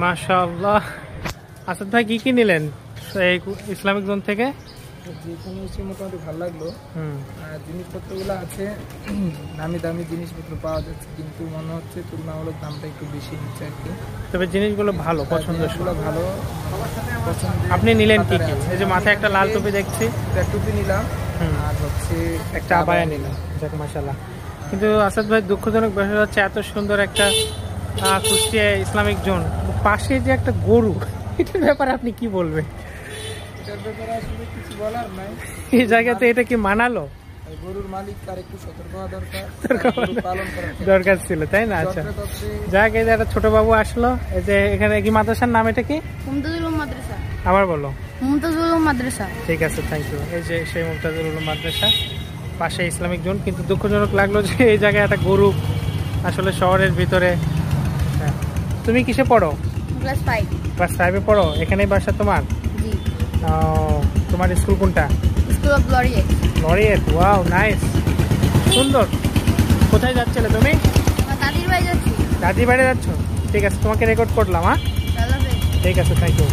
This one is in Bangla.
মাশাআল্লাহ। আসাদ ভাই কি কি নিলেন এই ইসলামিক জোন থেকে? যেখানে এসে মোটামুটি ভালো লাগলো। জিনিসপত্রগুলো আছে, দামি দামি জিনিসপত্র পাওয়া যাচ্ছে, কিন্তু মনে হচ্ছে তুলনামূলক দামটা একটু বেশি নিচ্ছে আর কি। তবে জিনিসগুলো ভালো, পছন্দসই ভালো। আপনি নিলেন কি কি? এই যে মাথায় একটা লাল টুপি দেখছি, একটা টুপি নিলাম আর হচ্ছে একটা আবায়া নিলাম। যাক মাশাআল্লাহ। কিন্তু আসাদ ভাই দুঃখজনক বিষয় হচ্ছে এত সুন্দর একটা কুষ্টিয়া ইসলামিক জোন, পাশে যে একটা গরু, এটার ব্যাপারে আপনি কি বলবেন? এটার ব্যাপারে আসলে কিছু বলার নাই। এই জায়গাতে এটা কি মানালো? গরুর মালিক তার একটু সতর্ক হওয়া দরকার ছিল, তাই না? আচ্ছা যাক, এই যে একটা ছোট বাবু আসলো। এই যে এখানে কি মাদ্রাসার নাম, এটা কি? মুমতাজুল উলুম মাদ্রাসা। আবার বলো। মুমতাজুল উলুম মাদ্রাসা। ঠিক আছে, থ্যাংক ইউ। এই যে সেই মুমতাজুল উলুম মাদ্রাসা, পাশে ইসলামিক জোন। কিন্তু দুঃখজনক লাগলো যে এই জায়গায় একটা গরু, আসলে শহরের ভিতরে। তুমি কিসে পড়ো? ক্লাস 5। ক্লাস 5-এ পড়ো? এখানেই বাসা তোমার? জি। তোমার স্কুল কোনটা? School of laureate. Laureate, wow nice, সুন্দর। কোথায় যাচ্ছিলে তুমি? দাদির বাড়ি যাচ্ছি। দাদির বাড়ি যাচ্ছ? ঠিক আছে, তোমাকে রেকর্ড করলাম। হ্যাঁ ঠিক আছে, থ্যাংক ইউ।